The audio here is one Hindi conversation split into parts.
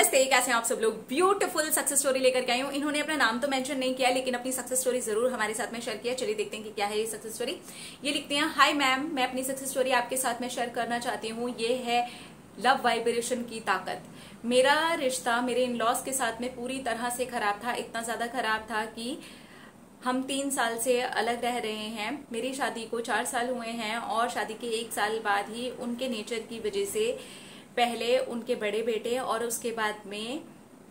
नमस्ते, कैसे हैं आप सब लोग। ब्यूटीफुल सक्सेस स्टोरी लेकर के आई हूँ। इन्होंने अपना नाम तो मेंशन नहीं किया, लेकिन अपनी सक्सेस स्टोरी जरूर हमारे साथ में शेयर किया। चलिए देखते हैं कि क्या है ये सक्सेस स्टोरी। ये लिखते हैं, हाय मैम, मैं अपनी सक्सेस स्टोरी आपके साथ में शेयर करना चाहती हूँ। ये है लव वाइब्रेशन की ताकत। मेरा रिश्ता मेरे इन लॉज के साथ में पूरी तरह से खराब था। इतना ज्यादा खराब था कि हम 3 साल से अलग रह रहे हैं। मेरी शादी को 4 साल हुए हैं और शादी के 1 साल बाद ही उनके नेचर की वजह से पहले उनके बड़े बेटे और उसके बाद में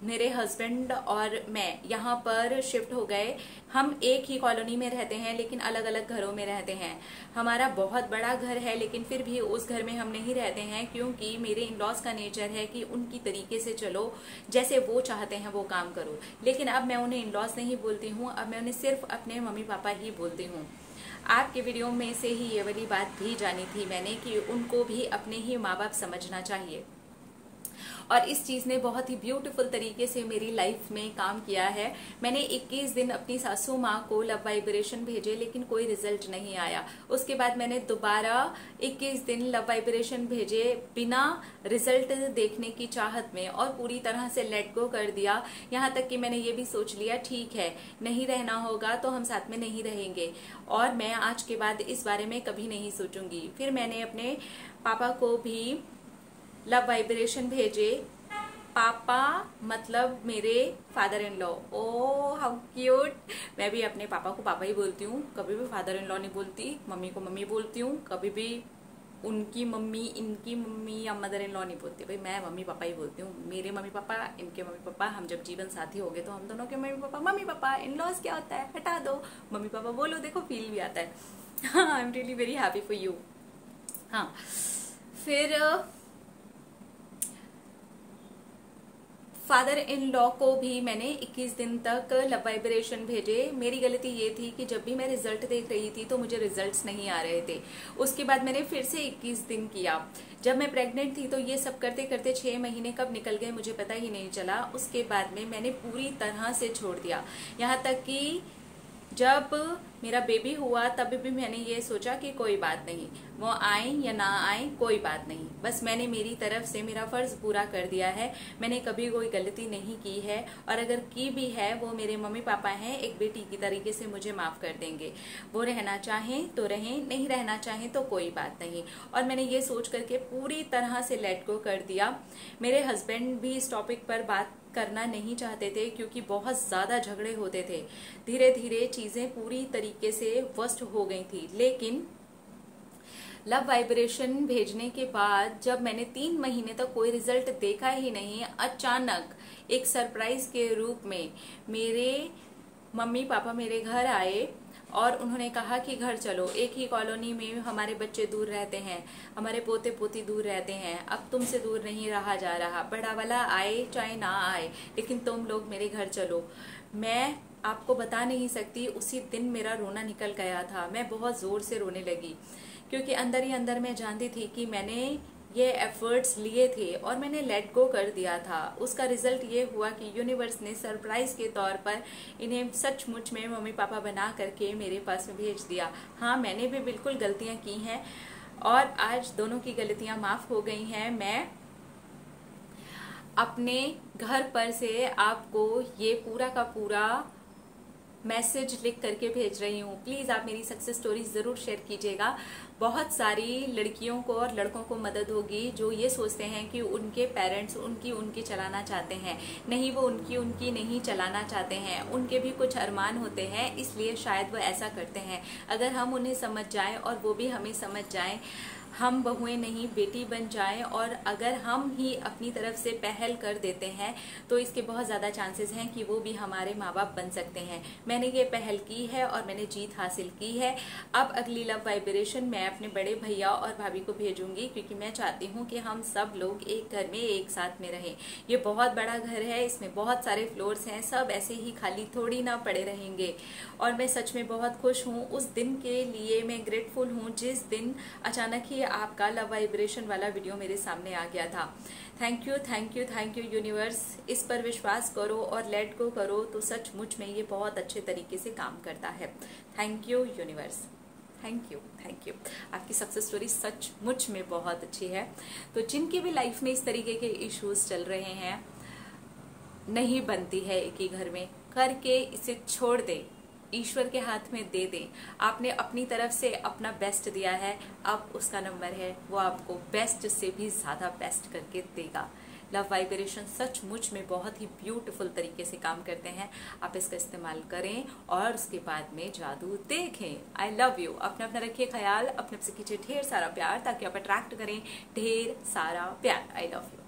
मेरे हस्बैंड और मैं यहाँ पर शिफ्ट हो गए। हम एक ही कॉलोनी में रहते हैं लेकिन अलग अलग घरों में रहते हैं। हमारा बहुत बड़ा घर है लेकिन फिर भी उस घर में हम नहीं रहते हैं, क्योंकि मेरे इन लॉज का नेचर है कि उनकी तरीके से चलो, जैसे वो चाहते हैं वो काम करो। लेकिन अब मैं उन्हें इन लॉज नहीं बोलती हूँ, अब मैं उन्हें सिर्फ अपने मम्मी पापा ही बोलती हूँ। आपके वीडियो में से ही ये वाली बात भी जानी थी मैंने कि उनको भी अपने ही माँ बाप समझना चाहिए, और इस चीज ने बहुत ही ब्यूटीफुल तरीके से मेरी लाइफ में काम किया है। मैंने 21 दिन अपनी सासू माँ को लव वाइब्रेशन भेजे लेकिन कोई रिजल्ट नहीं आया। उसके बाद मैंने दोबारा 21 दिन लव वाइब्रेशन भेजे बिना रिजल्ट देखने की चाहत में, और पूरी तरह से लेट गो कर दिया। यहाँ तक कि मैंने ये भी सोच लिया, ठीक है, नहीं रहना होगा तो हम साथ में नहीं रहेंगे, और मैं आज के बाद इस बारे में कभी नहीं सोचूंगी। फिर मैंने अपने पापा को भी लव वाइब्रेशन भेजे। पापा मतलब मेरे father in law. Oh how cute. मैं भी अपने पापा को पापा ही बोलती हूँ, कभी भी फादर इन लॉ नहीं बोलती। मम्मी को मम्मी बोलती हूँ, कभी भी उनकी मम्मी, इनकी मम्मी या मदर इन लॉ नहीं बोलती। भाई मैं मम्मी पापा ही बोलती हूँ। मेरे मम्मी पापा, इनके मम्मी पापा। हम जब जीवन साथी हो गए तो हम दोनों के मम्मी पापा। इन लॉज क्या होता है, हटा दो, मम्मी पापा बोलो, देखो फील भी आता है। हाँ, I am really very happy for you. हाँ, फिर फादर इन लॉ को भी मैंने 21 दिन तक लव वाइब्रेशन भेजे। मेरी गलती ये थी कि जब भी मैं रिजल्ट देख रही थी तो मुझे रिजल्ट्स नहीं आ रहे थे। उसके बाद मैंने फिर से 21 दिन किया। जब मैं प्रेग्नेंट थी तो ये सब करते करते 6 महीने कब निकल गए मुझे पता ही नहीं चला। उसके बाद में मैंने पूरी तरह से छोड़ दिया। यहाँ तक कि जब मेरा बेबी हुआ तब भी मैंने ये सोचा कि कोई बात नहीं, वो आए या ना आए कोई बात नहीं, बस मैंने मेरी तरफ से मेरा फर्ज पूरा कर दिया है। मैंने कभी कोई गलती नहीं की है, और अगर की भी है वो मेरे मम्मी पापा हैं, एक बेटी की तरीके से मुझे माफ कर देंगे। वो रहना चाहें तो रहें, नहीं रहना चाहें तो कोई बात नहीं। और मैंने ये सोच करके पूरी तरह से लेट गो कर दिया। मेरे हस्बैंड भी इस टॉपिक पर बात करना नहीं चाहते थे क्योंकि बहुत ज्यादा झगड़े होते थे। धीरे धीरे चीजें पूरी तरीके से वर्स्ट हो गई थी। लेकिन लव वाइब्रेशन भेजने के बाद जब मैंने 3 महीने तक कोई रिजल्ट देखा ही नहीं, अचानक एक सरप्राइज के रूप में मेरे मम्मी पापा मेरे घर आए और उन्होंने कहा कि घर चलो, एक ही कॉलोनी में हमारे बच्चे दूर रहते हैं, हमारे पोते पोती दूर रहते हैं, अब तुमसे दूर नहीं रहा जा रहा। बड़ा वाला आए चाहे ना आए, लेकिन तुम लोग मेरे घर चलो। मैं आपको बता नहीं सकती, उसी दिन मेरा रोना निकल गया था। मैं बहुत जोर से रोने लगी क्योंकि अंदर ही अंदर मैं जानती थी कि मैंने ये एफर्ट्स लिए थे और मैंने लेट गो कर दिया था। उसका रिजल्ट ये हुआ कि यूनिवर्स ने सरप्राइज के तौर पर इन्हें सचमुच में मम्मी पापा बना करके मेरे पास में भेज दिया। हाँ, मैंने भी बिल्कुल गलतियां की हैं और आज दोनों की गलतियां माफ हो गई हैं। मैं अपने घर पर से आपको ये पूरा का पूरा मैसेज लिख करके भेज रही हूँ। प्लीज आप मेरी सक्सेस स्टोरी जरूर शेयर कीजिएगा। बहुत सारी लड़कियों को और लड़कों को मदद होगी जो ये सोचते हैं कि उनके पेरेंट्स उनकी चलाना चाहते हैं। नहीं, वो उनकी नहीं चलाना चाहते हैं। उनके भी कुछ अरमान होते हैं, इसलिए शायद वो ऐसा करते हैं। अगर हम उन्हें समझ जाएं और वो भी हमें समझ जाएं, हम बहुएं नहीं बेटी बन जाएं, और अगर हम ही अपनी तरफ से पहल कर देते हैं तो इसके बहुत ज़्यादा चांसेस हैं कि वो भी हमारे माँ बाप बन सकते हैं। मैंने ये पहल की है और मैंने जीत हासिल की है। अब अगली लव वाइब्रेशन मैं अपने बड़े भैया और भाभी को भेजूंगी, क्योंकि मैं चाहती हूँ कि हम सब लोग एक घर में एक साथ में रहें। ये बहुत बड़ा घर है, इसमें बहुत सारे फ्लोर्स हैं, सब ऐसे ही खाली थोड़ी ना पड़े रहेंगे। और मैं सच में बहुत खुश हूँ। उस दिन के लिए मैं ग्रेटफुल हूँ जिस दिन अचानक ही आपका लव वाइब्रेशन वाला वीडियो मेरे सामने आ गया था। Thank you, thank you, thank you universe. इस पर विश्वास करो और लेट गो करो तो सचमुच में ये बहुत अच्छे तरीके से काम करता है। Thank you universe, thank you, thank you. आपकी सक्सेस स्टोरी सचमुच में बहुत अच्छी है। तो जिनकी भी लाइफ में इस तरीके के इश्यूज चल रहे हैं, नहीं बनती है एक ही घर में, करके इसे छोड़ दे, ईश्वर के हाथ में दे दें। आपने अपनी तरफ से अपना बेस्ट दिया है, अब उसका नंबर है वो आपको बेस्ट से भी ज्यादा बेस्ट करके देगा। लव वाइब्रेशन सचमुच में बहुत ही ब्यूटीफुल तरीके से काम करते हैं। आप इसका इस्तेमाल करें और उसके बाद में जादू देखें। I love you. अपना अपना रखिए ख्याल, अपने से कीजिए ढेर सारा प्यार ताकि आप अट्रैक्ट करें ढेर सारा प्यार। I love you.